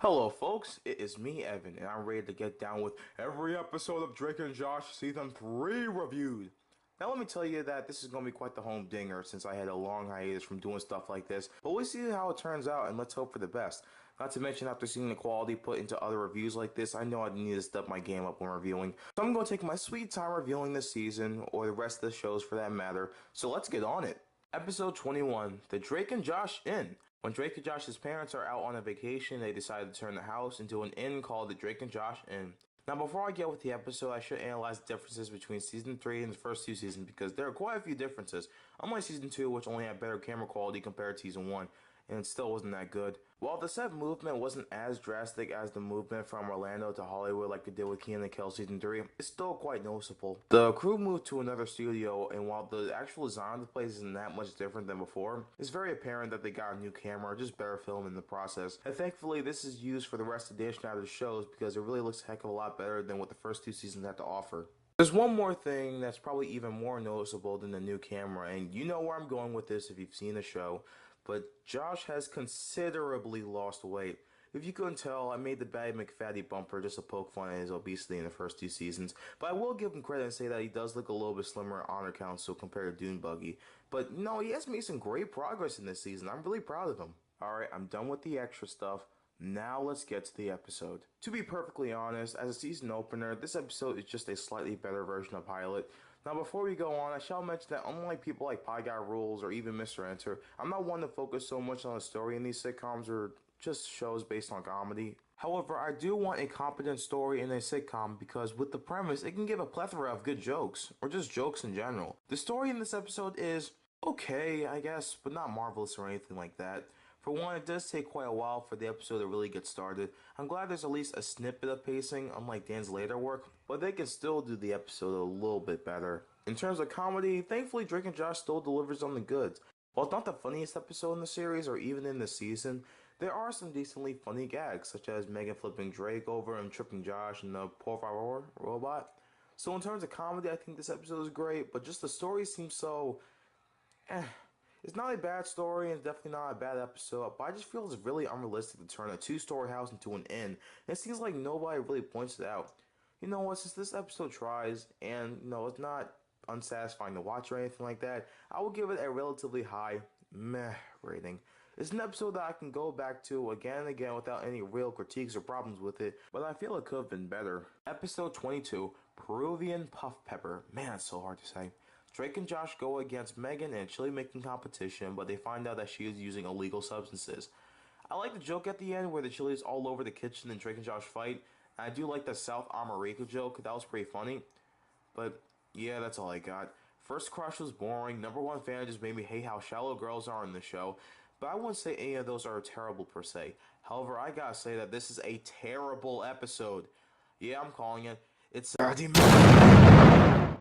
Hello folks, it is me Evan and I'm ready to get down with every episode of Drake and Josh Season 3 reviewed. Now let me tell you that this is going to be quite the home dinger since I had a long hiatus from doing stuff like this, but we'll see how it turns out and let's hope for the best. Not to mention after seeing the quality put into other reviews like this, I know I need to step my game up when reviewing. So I'm going to take my sweet time reviewing this season, or the rest of the shows for that matter, so let's get on it. Episode 21, The Drake and Josh Inn. When Drake and Josh's parents are out on a vacation, they decide to turn the house into an inn called the Drake and Josh Inn. Now before I get with the episode, I should analyze the differences between Season 3 and the first two seasons because there are quite a few differences, unlike Season 2 which only had better camera quality compared to Season 1, and it still wasn't that good. While the set movement wasn't as drastic as the movement from Orlando to Hollywood like it did with Kenan and Kel Season 3, it's still quite noticeable. The crew moved to another studio, and while the actual design of the place isn't that much different than before, it's very apparent that they got a new camera or just better film in the process. And thankfully this is used for the rest of the edition out of the shows because it really looks a heck of a lot better than what the first two seasons had to offer. There's one more thing that's probably even more noticeable than the new camera, and you know where I'm going with this if you've seen the show. But Josh has considerably lost weight. If you couldn't tell, I made the Batty McFatty bumper just to poke fun at his obesity in the first two seasons, but I will give him credit and say that he does look a little bit slimmer at Honor Council compared to Dune Buggy. But no, he has made some great progress in this season. I'm really proud of him. Alright, I'm done with the extra stuff. Now let's get to the episode. To be perfectly honest, as a season opener, this episode is just a slightly better version of Pilot. Now before we go on, I shall mention that unlike people like Pie Guy Rules or even Mr. Enter, I'm not one to focus so much on the story in these sitcoms or just shows based on comedy. However, I do want a competent story in a sitcom because with the premise, it can give a plethora of good jokes, or just jokes in general. The story in this episode is okay, I guess, but not marvelous or anything like that. For one, it does take quite a while for the episode to really get started. I'm glad there's at least a snippet of pacing, unlike Dan's later work, but they can still do the episode a little bit better. In terms of comedy, thankfully Drake and Josh still delivers on the goods. While it's not the funniest episode in the series or even in the season, there are some decently funny gags, such as Megan flipping Drake over and tripping Josh and the Por Favor robot. So in terms of comedy, I think this episode is great, but just the story seems so It's not a bad story and it's definitely not a bad episode, but I just feel it's really unrealistic to turn a two-story house into an inn. And it seems like nobody really points it out. You know what, since this episode tries, and it's not unsatisfying to watch or anything like that, I will give it a relatively high meh rating. It's an episode that I can go back to again and again without any real critiques or problems with it, but I feel it could have been better. Episode 22, Peruvian Puff Pepper. Man, it's so hard to say. Drake and Josh go against Megan in a chili making competition, but they find out that she is using illegal substances. I like the joke at the end where the chili is all over the kitchen and Drake and Josh fight. And I do like the South America joke, that was pretty funny. But yeah, that's all I got. First Crush was boring, number one fan just made me hate how shallow girls are in the show. But I wouldn't say any of those are terrible per se. However, I gotta say that this is a terrible episode. Yeah, I'm calling it. It's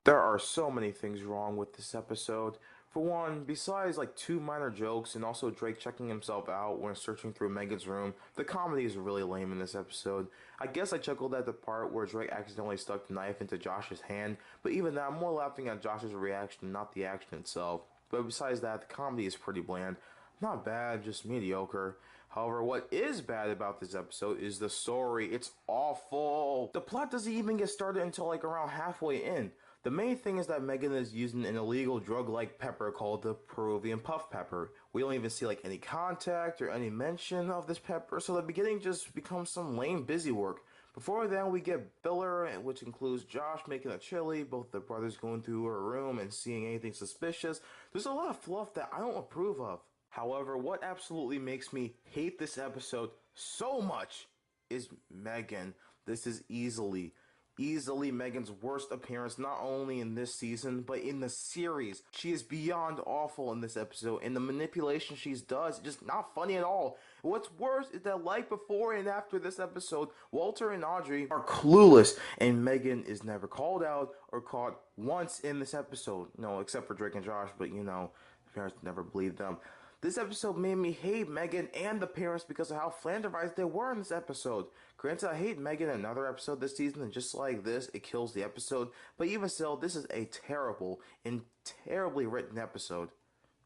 There are so many things wrong with this episode. For one, besides like two minor jokes and also Drake checking himself out when searching through Megan's room, the comedy is really lame in this episode. I guess I chuckled at the part where Drake accidentally stuck the knife into Josh's hand, but even that, I'm more laughing at Josh's reaction, not the action itself. But besides that, the comedy is pretty bland. Not bad, just mediocre. However, what is bad about this episode is the story. It's awful. The plot doesn't even get started until like around halfway in. The main thing is that Megan is using an illegal drug-like pepper called the Peruvian puff pepper. We don't even see like any contact or any mention of this pepper, so the beginning just becomes some lame busy work. Before then, we get filler, which includes Josh making a chili, both the brothers going through her room and seeing anything suspicious. There's a lot of fluff that I don't approve of. However, what absolutely makes me hate this episode so much is Megan. This is easily Megan's worst appearance, not only in this season, but in the series. She is beyond awful in this episode, and the manipulation she does is just not funny at all. What's worse is that like before and after this episode, Walter and Audrey are clueless, and Megan is never called out or caught once in this episode. No, except for Drake and Josh, but the parents never believed them. This episode made me hate Megan and the parents because of how flanderized they were in this episode. Granted, I hate Megan in another episode this season, and just like this, it kills the episode. But even still, this is a terrible and terribly written episode.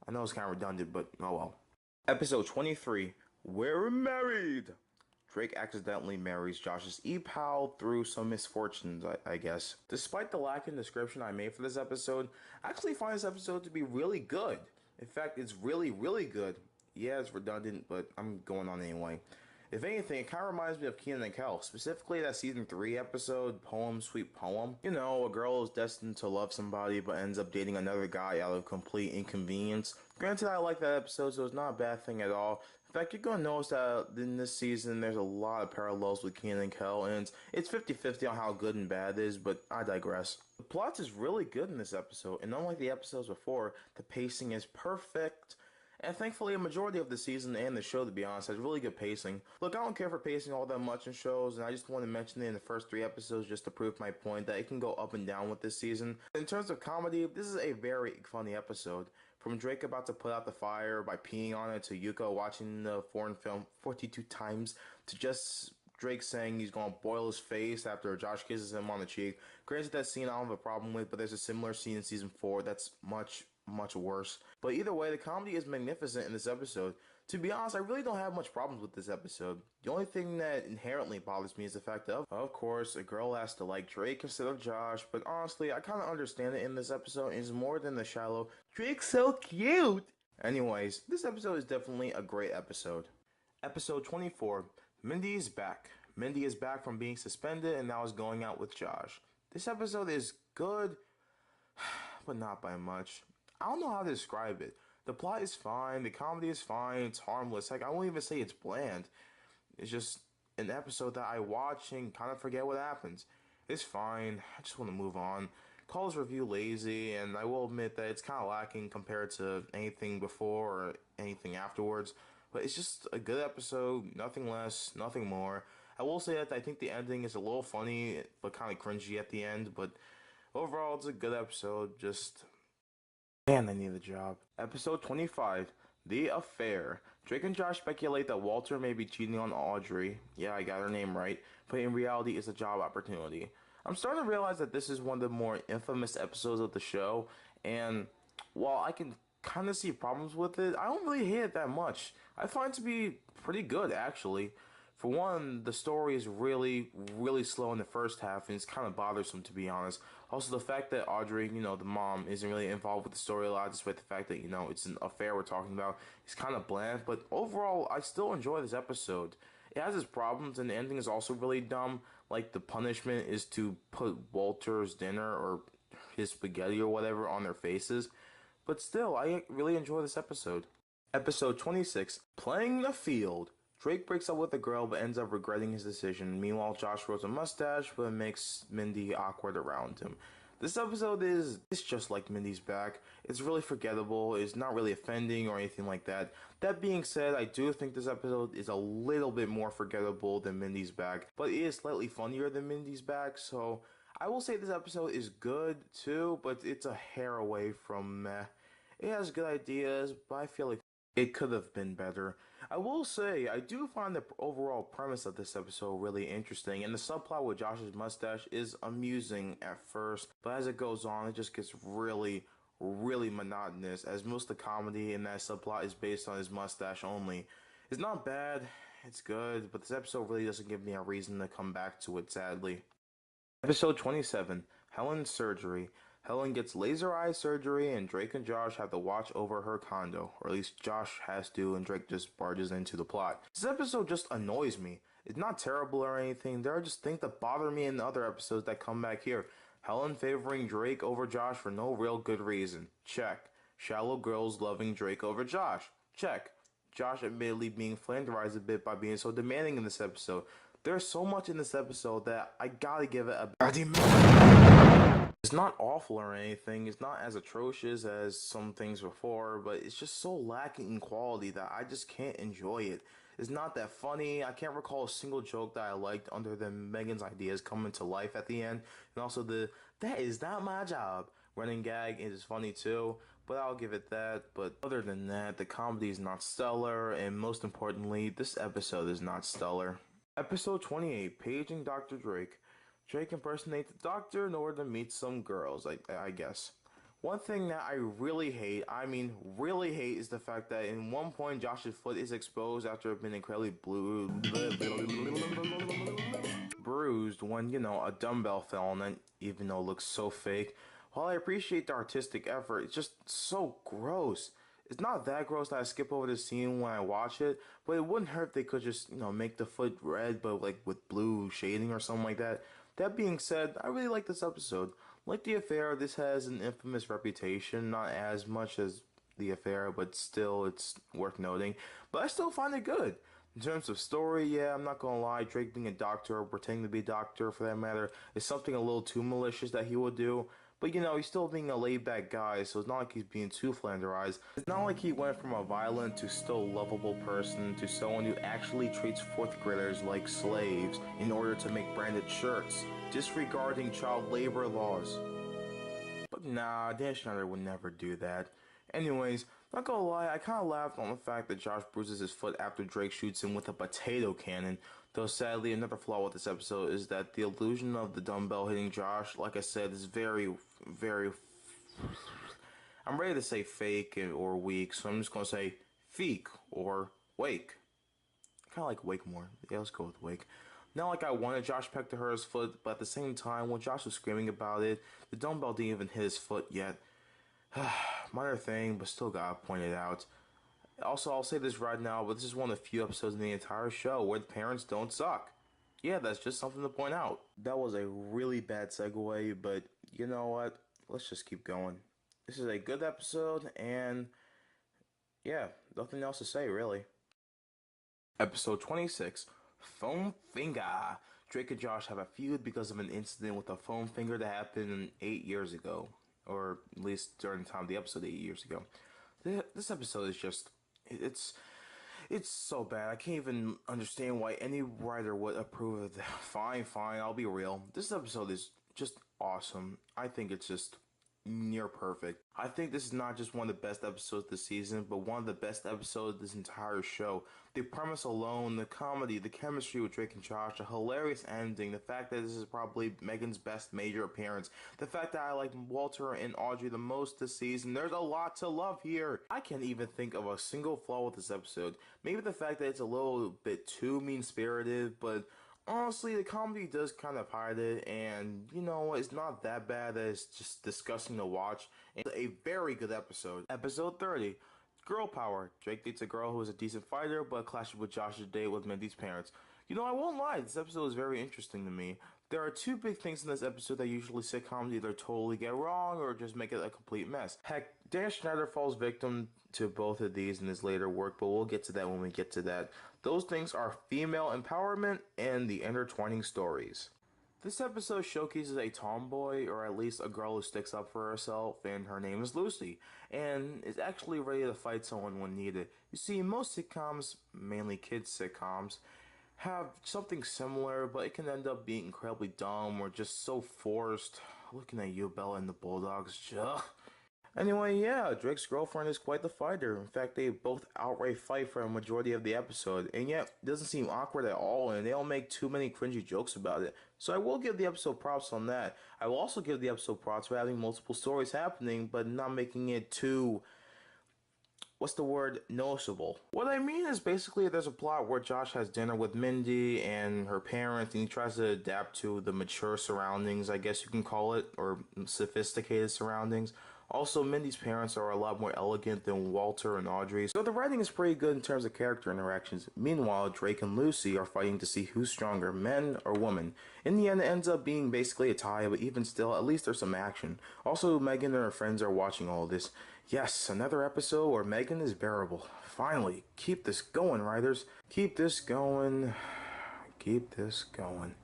I know it's kind of redundant, but oh well. Episode 23, We're Married. Drake accidentally marries Josh's e-pal through some misfortunes, I guess. Despite the lack in description I made for this episode, I actually find this episode to be really good. In fact, it's really, really good. Yeah, it's redundant, but I'm going on anyway. If anything, it kind of reminds me of Kenan and Kel, specifically that season 3 episode, Poem Sweet Poem. You know, a girl is destined to love somebody but ends up dating another guy out of complete inconvenience. Granted, I like that episode, so it's not a bad thing at all. In fact, you're going to notice that in this season, there's a lot of parallels with Kenan and Kel, and it's 50-50 on how good and bad it is, but I digress. The plot is really good in this episode, and unlike the episodes before, the pacing is perfect. And thankfully, a majority of the season and the show, to be honest, has really good pacing. Look, I don't care for pacing all that much in shows, and I just want to mention it in the first 3 episodes just to prove my point that it can go up and down with this season. In terms of comedy, this is a very funny episode. From Drake about to put out the fire by peeing on it, to Yuko watching the foreign film 42 times, to just Drake saying he's gonna boil his face after Josh kisses him on the cheek. Granted, that scene I don't have a problem with, but there's a similar scene in season 4 that's much worse. But either way, the comedy is magnificent in this episode. To be honest, I really don't have much problems with this episode. The only thing that inherently bothers me is the fact of course, a girl has to like Drake instead of Josh, but honestly, I kind of understand it in this episode. It's more than the shallow, Drake's so cute. Anyways, this episode is definitely a great episode. Episode 24, Mindy is back. Mindy is back from being suspended and now is going out with Josh. This episode is good, but not by much. I don't know how to describe it. The plot is fine, the comedy is fine, it's harmless. Like, I won't even say it's bland. It's just an episode that I watch and kind of forget what happens. It's fine, I just want to move on. Call this review lazy, and I will admit that it's kind of lacking compared to anything before or anything afterwards. But it's just a good episode, nothing less, nothing more. I will say that I think the ending is a little funny, but kind of cringy at the end. But overall, it's a good episode, just... Man, I need a job. Episode 25, The Affair. Drake and Josh speculate that Walter may be cheating on Audrey. Yeah, I got her name right. But in reality, it's a job opportunity. I'm starting to realize that this is one of the more infamous episodes of the show. And while I can kind of see problems with it, I don't really hate it that much. I find it to be pretty good, actually. For one, the story is really slow in the first half, and it's kind of bothersome, to be honest. Also, the fact that Audrey, you know, the mom, isn't really involved with the story a lot, despite the fact that, you know, it's an affair we're talking about, is kind of bland. But overall, I still enjoy this episode. It has its problems, and the ending is also really dumb. Like, the punishment is to put Walter's dinner, or his spaghetti or whatever, on their faces. But still, I really enjoy this episode. Episode 26, Playing the Field. Drake breaks up with the girl but ends up regretting his decision. Meanwhile, Josh grows a mustache but makes Mindy awkward around him. This episode is just like Mindy's back. It's really forgettable. It's not really offending or anything like that. That being said, I do think this episode is a little bit more forgettable than Mindy's back, but it is slightly funnier than Mindy's back, so I will say this episode is good too, but it's a hair away from meh. It has good ideas, but I feel like it could have been better. I will say, I do find the overall premise of this episode really interesting, and the subplot with Josh's mustache is amusing at first, but as it goes on, it just gets really monotonous, as most of the comedy in that subplot is based on his mustache only. It's not bad, it's good, but this episode really doesn't give me a reason to come back to it, sadly. Episode 27, Helen's Surgery. Helen gets laser eye surgery, and Drake and Josh have to watch over her condo. Or at least Josh has to, and Drake just barges into the plot. This episode just annoys me. It's not terrible or anything. There are just things that bother me in the other episodes that come back here. Helen favoring Drake over Josh for no real good reason. Check. Shallow girls loving Drake over Josh. Check. Josh admittedly being flanderized a bit by being so demanding in this episode. There's so much in this episode that I gotta give it a... It's not awful or anything, it's not as atrocious as some things before, but it's just so lacking in quality that I just can't enjoy it. It's not that funny. I can't recall a single joke that I liked other than Megan's ideas coming to life at the end, and also the "that is not my job" running gag is funny too, but I'll give it that. But other than that, the comedy is not stellar, and most importantly, this episode is not stellar. Episode 28, Paging Dr. Drake. Drake impersonates the doctor in order to meet some girls, I guess. One thing that I really hate, I mean really hate, is the fact that in one point Josh's foot is exposed after it being incredibly bruised when, you know, a dumbbell fell on it, even though it looks so fake. While I appreciate the artistic effort, it's just so gross. It's not that gross that I skip over the scene when I watch it, but it wouldn't hurt if they could just, you know, make the foot red, but like with blue shading or something like that. That being said, I really like this episode. Like the affair, this has an infamous reputation, not as much as the affair, but still it's worth noting. But I still find it good. In terms of story, yeah, I'm not gonna lie, Drake being a doctor, or pretending to be a doctor for that matter, is something a little too malicious that he would do. But you know, he's still being a laid back guy, so it's not like he's being too flanderized. It's not like he went from a violent to still lovable person to someone who actually treats fourth graders like slaves in order to make branded shirts, disregarding child labor laws. But nah, Dan Schneider would never do that. Anyways, not gonna lie, I kinda laughed on the fact that Josh bruises his foot after Drake shoots him with a potato cannon. Though sadly, another flaw with this episode is that the illusion of the dumbbell hitting Josh, like I said, is very. I'm ready to say fake or weak, so I'm just gonna say feek or wake. I kinda like wake more. Yeah, let's go with wake. Not like I wanted Josh Peck to hurt his foot, but at the same time, when Josh was screaming about it, the dumbbell didn't even hit his foot yet. Minor thing, but still gotta point it out. Also, I'll say this right now, but this is one of the few episodes in the entire show where the parents don't suck. Yeah, that's just something to point out. That was a really bad segue, but you know what? Let's just keep going. This is a good episode, and yeah, nothing else to say, really. Episode 26, Foam Finger. Drake and Josh have a feud because of an incident with a foam finger that happened 8 years ago. Or at least during the time of the episode 8 years ago. This episode is just, it's it's so bad. I can't even understand why any writer would approve of that. Fine, I'll be real. This episode is just awesome. I think it's just near perfect. I think this is not just one of the best episodes this season, but one of the best episodes of this entire show. The premise alone, the comedy, the chemistry with Drake and Josh, the hilarious ending, the fact that this is probably Megan's best major appearance, the fact that I like Walter and Audrey the most this season. There's a lot to love here. I can't even think of a single flaw with this episode. Maybe the fact that it's a little bit too mean-spirited, but honestly, the comedy does kind of hide it, and you know, it's not that bad that it's just disgusting to watch. It's a very good episode. Episode 30, Girl Power. Drake dates a girl who is a decent fighter, but clashes with Josh's date with Mindy's parents. You know, I won't lie, this episode is very interesting to me. There are two big things in this episode that usually sitcoms either totally get wrong or just make it a complete mess. Heck, Dan Schneider falls victim to both of these in his later work, but we'll get to that when we get to that. Those things are female empowerment and the intertwining stories. This episode showcases a tomboy, or at least a girl who sticks up for herself, and her name is Lucy, and is actually ready to fight someone when needed. You see, most sitcoms, mainly kids sitcoms, have something similar, but it can end up being incredibly dumb or just so forced. Looking at you, Bella and the Bulldogs, ugh. Anyway, yeah, Drake's girlfriend is quite the fighter. In fact, they both outright fight for a majority of the episode, and yet it doesn't seem awkward at all, and they don't make too many cringy jokes about it. So I will give the episode props on that. I will also give the episode props for having multiple stories happening, but not making it too, what's the word, noticeable. What I mean is basically there's a plot where Josh has dinner with Mindy and her parents, and he tries to adapt to the mature surroundings, I guess you can call it, or sophisticated surroundings. Also, Mindy's parents are a lot more elegant than Walter and Audrey, so the writing is pretty good in terms of character interactions. Meanwhile, Drake and Lucy are fighting to see who's stronger, men or women. In the end, it ends up being basically a tie, but even still, at least there's some action. Also, Megan and her friends are watching all this. Yes, another episode where Megan is bearable. Finally, keep this going, writers. Keep this going. Keep this going.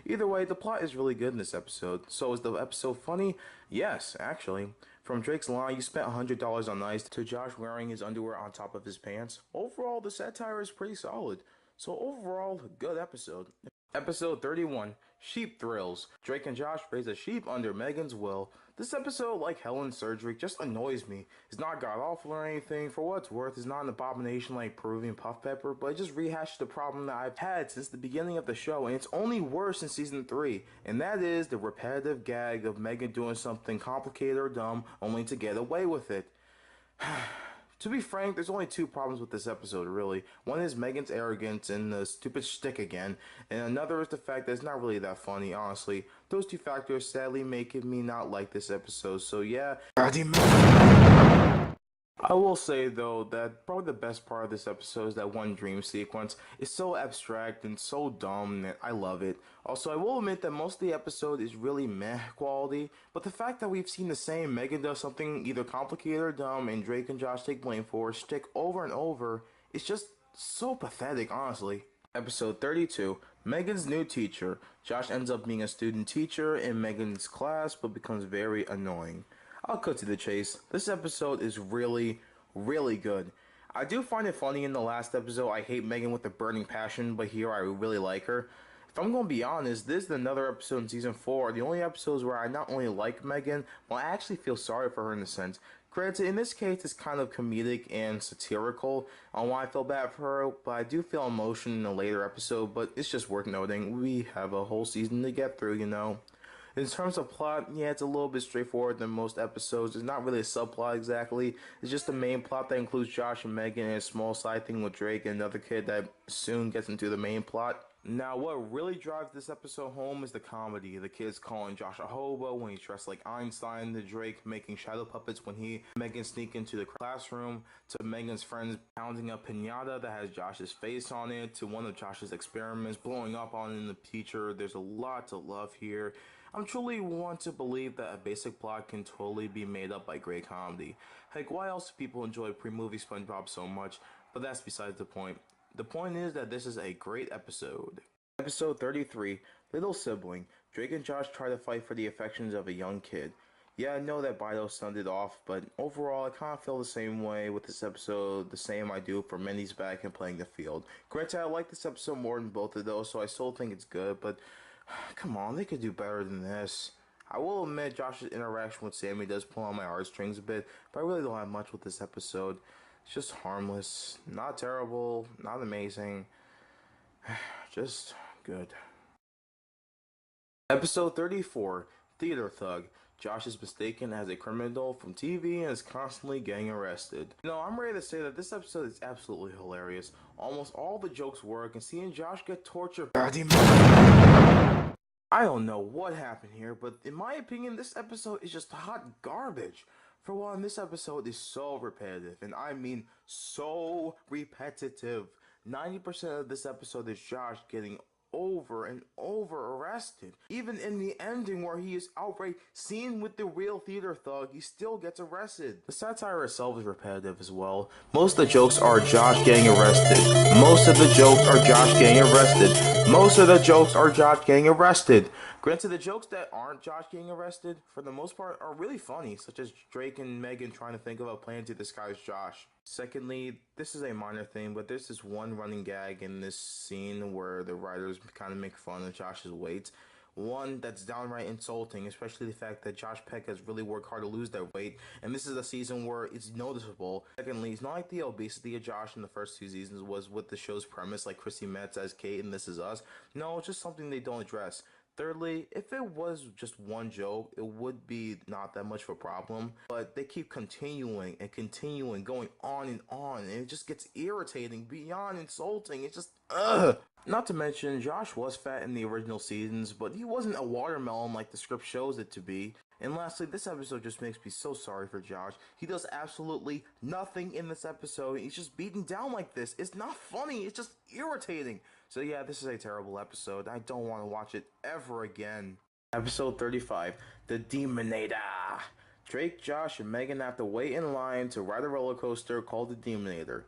Either way, the plot is really good in this episode. So is the episode funny? Yes, actually. From Drake's line, "You spent $100 on ice," to Josh wearing his underwear on top of his pants. Overall, the satire is pretty solid. So overall, good episode. Episode 31, Sheep Thrills. Drake and Josh raise a sheep under Megan's will. This episode, like Helen's surgery, just annoys me. It's not god awful or anything. For what it's worth, it's not an abomination like Peruvian puff pepper, but it just rehashes the problem that I've had since the beginning of the show, and it's only worse in season 3. And that is the repetitive gag of Megan doing something complicated or dumb only to get away with it. To be frank, there's only two problems with this episode, really. One is Megan's arrogance and the stupid shtick again, and another is the fact that it's not really that funny, honestly. Those two factors sadly make me not like this episode, so yeah. I will say though that probably the best part of this episode is that one dream sequence. It's so abstract and so dumb that I love it. Also, I will admit that most of the episode is really meh quality, but the fact that we've seen the same Megan does something either complicated or dumb and Drake and Josh take blame for stick over and over, it's just so pathetic, honestly. Episode 32, Megan's new teacher. Josh ends up being a student teacher in Megan's class but becomes very annoying. I'll cut to the chase. This episode is really, really good. I do find it funny in the last episode. I hate Megan with a burning passion, but here I really like her. If I'm going to be honest, this is another episode in season 4. The only episodes where I not only like Megan, but I actually feel sorry for her in a sense. Granted, in this case, it's kind of comedic and satirical on why I feel bad for her, but I do feel emotion in a later episode, but it's just worth noting. We have a whole season to get through, you know. In terms of plot, yeah, it's a little bit straightforward than most episodes. It's not really a subplot exactly. It's just the main plot that includes Josh and Megan and a small side thing with Drake and another kid that soon gets into the main plot. Now, what really drives this episode home is the comedy. The kids calling Josh a hobo when he's dressed like Einstein, to Drake making shadow puppets when he and Megan sneak into the classroom, to Megan's friends pounding a piñata that has Josh's face on it, to one of Josh's experiments blowing up on the teacher. There's a lot to love here. I'm truly want to believe that a basic plot can totally be made up by great comedy. Heck, why else do people enjoy pre-movie SpongeBob so much? But that's besides the point. The point is that this is a great episode. Episode 33, Little Sibling. Drake and Josh try to fight for the affections of a young kid. Yeah, I know that Bido sounded off, but overall I kind of feel the same way with this episode, the same I do for Mindy's back and playing the field. Granted, I like this episode more than both of those, so I still think it's good, but come on, they could do better than this. I will admit Josh's interaction with Sammy does pull on my heartstrings a bit, but I really don't have much with this episode. It's just harmless, not terrible, not amazing, just good. Episode 34, Theater Thug. Josh is mistaken as a criminal from TV and is constantly getting arrested. You know, I'm ready to say that this episode is absolutely hilarious. Almost all the jokes work, and seeing Josh get tortured. I don't know what happened here, but in my opinion, this episode is just hot garbage. For one, this episode is so repetitive, and I mean so repetitive. 90% of this episode is Josh getting over and over arrested. Even in the ending where he is outright seen with the real theater thug, he still gets arrested. The satire itself is repetitive as well. Most of the jokes are Josh getting arrested. Most of the jokes are Josh getting arrested. Most of the jokes are Josh getting arrested. Granted, the jokes that aren't Josh getting arrested, for the most part, are really funny, such as Drake and Megan trying to think of a plan to disguise Josh. Secondly, this is a minor thing, but there's this one running gag in this scene where the writers kind of make fun of Josh's weight. One that's downright insulting, especially the fact that Josh Peck has really worked hard to lose that weight, and this is a season where it's noticeable. Secondly, it's not like the obesity of Josh in the first 2 seasons was with the show's premise, like Chrissy Metz as Kate and This Is Us. No, it's just something they don't address. Thirdly, if it was just one joke, it would be not that much of a problem, but they keep continuing and continuing, going on, and it just gets irritating, beyond insulting. It's just, ugh! Not to mention, Josh was fat in the original seasons, but he wasn't a watermelon like the script shows it to be. And lastly, this episode just makes me so sorry for Josh. He does absolutely nothing in this episode. He's just beaten down like this. It's not funny, it's just irritating. So yeah, this is a terrible episode. I don't want to watch it ever again. Episode 35, The Demonator. Drake, Josh, and Megan have to wait in line to ride a roller coaster called the Demonator.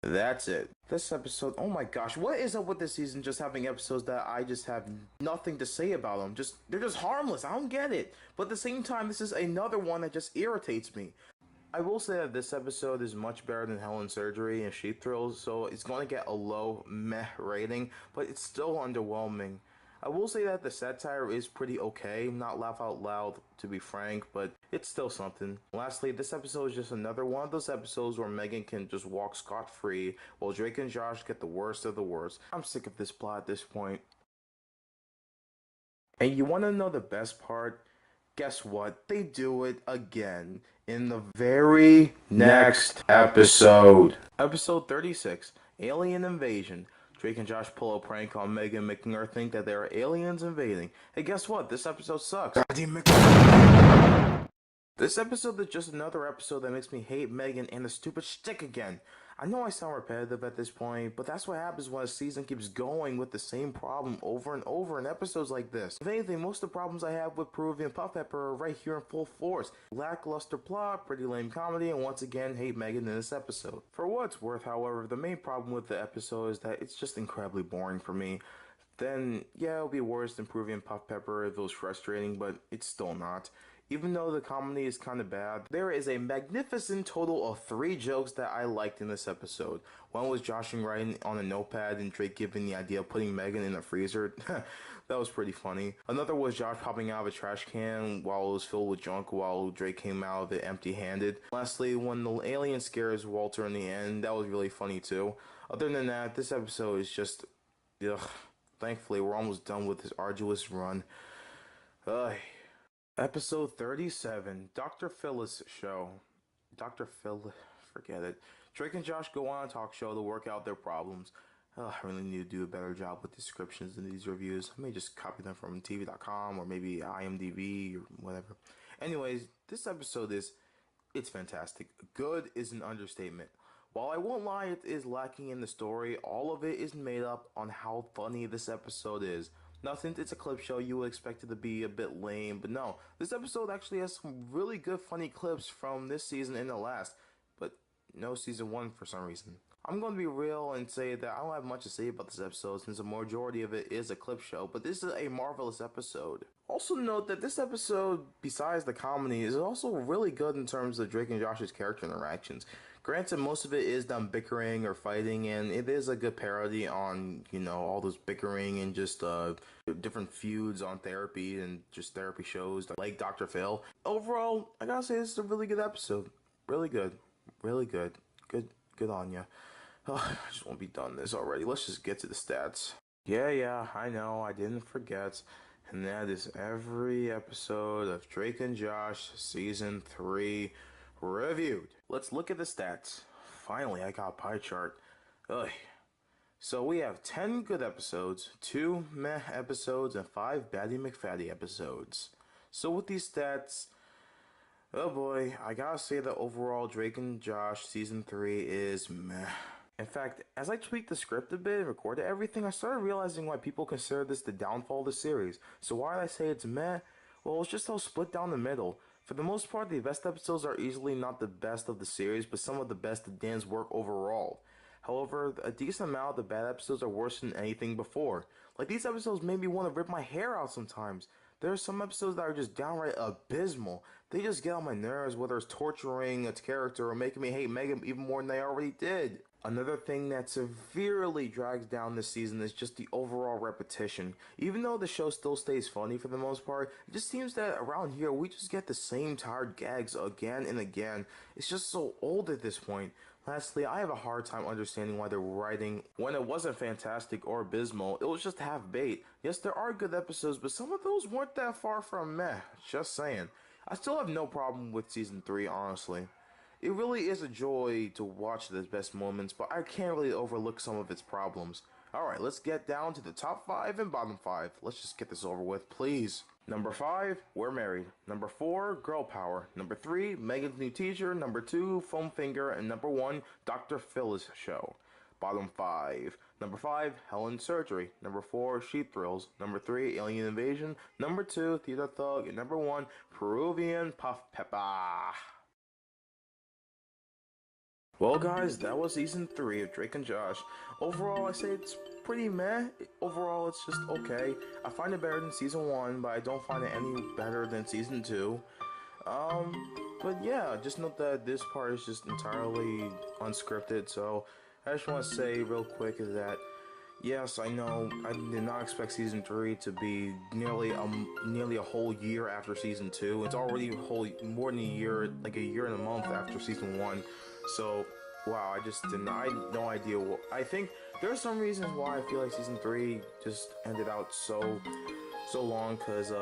That's it. This episode, oh my gosh, what is up with this season just having episodes that I just have nothing to say about them? They're just harmless. I don't get it. But at the same time, this is another one that just irritates me. I will say that this episode is much better than Helen's surgery and Sheep Thrills, so it's going to get a low meh rating, but it's still underwhelming. I will say that the satire is pretty okay, not laugh out loud to be frank, but it's still something. Lastly, this episode is just another one of those episodes where Megan can just walk scot-free while Drake and Josh get the worst of the worst. I'm sick of this plot at this point. And you want to know the best part? Guess what? They do it again in the very next episode. Episode 36, Alien Invasion. Drake and Josh pull a prank on Megan, making her think that there are aliens invading. Hey, guess what? This episode sucks. This episode is just another episode that makes me hate Megan and the stupid shtick again. I know I sound repetitive at this point, but that's what happens when a season keeps going with the same problem over and over in episodes like this. If anything, most of the problems I have with Peruvian Puff Pepper are right here in full force. Lackluster plot, pretty lame comedy, and once again hate Megan in this episode. For what it's worth, however, the main problem with the episode is that it's just incredibly boring for me. Then, yeah, it would be worse than Peruvian Puff Pepper if it was frustrating, but it's still not. Even though the comedy is kind of bad, there is a magnificent total of 3 jokes that I liked in this episode. One was Josh writing on a notepad and Drake giving the idea of putting Megan in the freezer. That was pretty funny. Another was Josh popping out of a trash can while it was filled with junk while Drake came out of it empty-handed. Lastly, when the alien scares Walter in the end, that was really funny too. Other than that, this episode is just... ugh. Thankfully, we're almost done with this arduous run. Ugh. Episode 37, Dr. Phyllis Show. Dr. Phil, forget it. Drake and Josh go on a talk show to work out their problems. I really need to do a better job with descriptions in these reviews. I may just copy them from TV.com or maybe IMDb or whatever. Anyways, this episode it's fantastic. Good is an understatement. While I won't lie, it is lacking in the story, all of it is made up on how funny this episode is. Now, since it's a clip show, you would expect it to be a bit lame, but no. This episode actually has some really good funny clips from this season and the last, but no season 1 for some reason. I'm going to be real and say that I don't have much to say about this episode since the majority of it is a clip show, but this is a marvelous episode. Also note that this episode, besides the comedy, is also really good in terms of Drake and Josh's character interactions. Granted, most of it is them bickering or fighting, and it is a good parody on, all those bickering and just different feuds on therapy and just therapy shows like Dr. Phil. Overall, I gotta say this is a really good episode. Really good. Really good. Good on ya. I just won't be done this already. Let's just get to the stats. Yeah, I know, I didn't forget. And that is every episode of Drake and Josh Season 3 reviewed. Let's look at the stats. Finally, I got a pie chart. Ugh. So we have 10 good episodes, 2 meh episodes, and 5 Batty McFatty episodes. So with these stats, oh boy, I gotta say that overall Drake and Josh Season 3 is meh. In fact, as I tweaked the script a bit and recorded everything, I started realizing why people consider this the downfall of the series. So why did I say it's meh? Well, it's just so split down the middle. For the most part, the best episodes are easily not the best of the series, but some of the best of Dan's work overall. However, a decent amount of the bad episodes are worse than anything before. Like, these episodes made me want to rip my hair out sometimes. There are some episodes that are just downright abysmal. They just get on my nerves, whether it's torturing a character or making me hate Megan even more than I already did. Another thing that severely drags down this season is just the overall repetition. Even though the show still stays funny for the most part, it just seems that around here we just get the same tired gags again and again. It's just so old at this point. Lastly, I have a hard time understanding why they're writing when it wasn't fantastic or abysmal. It was just half-baked. Yes, there are good episodes, but some of those weren't that far from meh. Just saying. I still have no problem with Season 3, honestly. It really is a joy to watch the best moments, but I can't really overlook some of its problems. Alright, let's get down to the top 5 and bottom 5. Let's just get this over with, please. Number 5, We're Married. Number 4, Girl Power. Number 3, Megan's New Teacher. Number 2, Foam Finger. And number 1, Dr. Phyllis Show. Bottom 5. Number 5, Helen's Surgery. Number 4, Sheep Thrills. Number 3, Alien Invasion. Number 2, Theater Thug. And number 1, Peruvian Puff Pepper. Well guys, that was Season 3 of Drake and Josh. Overall, I say it's pretty meh. Overall, it's just okay. I find it better than Season 1, but I don't find it any better than Season 2. But yeah, just note that this part is just entirely unscripted, so I just want to say real quick is that, Yes, I know. I did not expect season 3 to be nearly a whole year after season 2. It's already a whole more than a year, like a year and a month after season 1. So, wow, I just didn't. I had no idea. I think there's some reasons why I feel like season 3 just ended out so long, cause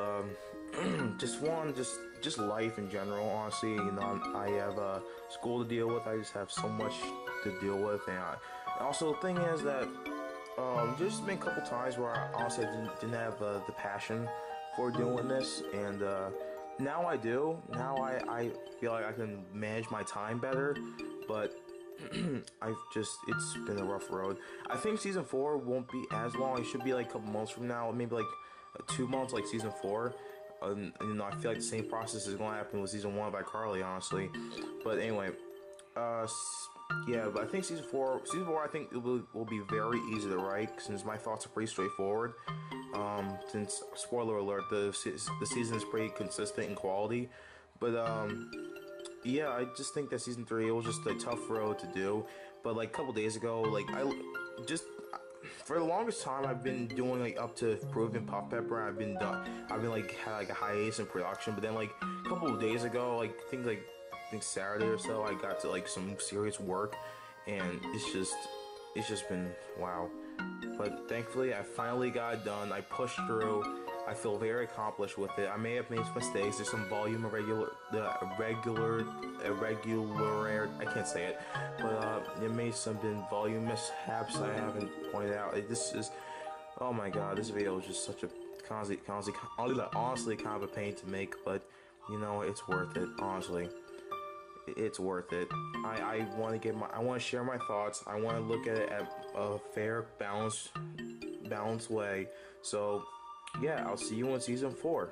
just life in general. Honestly, I have school to deal with. I just have so much to deal with, and also the thing is that there's been a couple times where I honestly didn't have the passion for doing this, and now I do. Now I feel like I can manage my time better, but it's been a rough road. I think season 4 won't be as long. It should be like a couple months from now, maybe like 2 months, like season 4. I feel like the same process is going to happen with season 1 by Carly, honestly. But anyway, yeah, but I think season 4, I think it will be very easy to write since my thoughts are pretty straightforward. Since spoiler alert, the season is pretty consistent in quality, but yeah, I just think that season 3 it was just a tough road to do. But like a couple days ago, like I just for the longest time I've been doing like up to Peruvian Puff Pepper. I've been like had like a hiatus in production, but then like a couple of days ago, I think Saturday or so, I got to like some serious work, and it's just been wow. But thankfully, I finally got it done. I pushed through. I feel very accomplished with it. I may have made mistakes. There's some volume irregular. I can't say it, but it may have been volume mishaps I haven't pointed out. This is, oh my god, this video is just such a honestly kind of a pain to make, but it's worth it. Honestly, it's worth it. I want to I want to share my thoughts. I want to look at it at a fair, balanced way. So, yeah, I'll see you in season 4.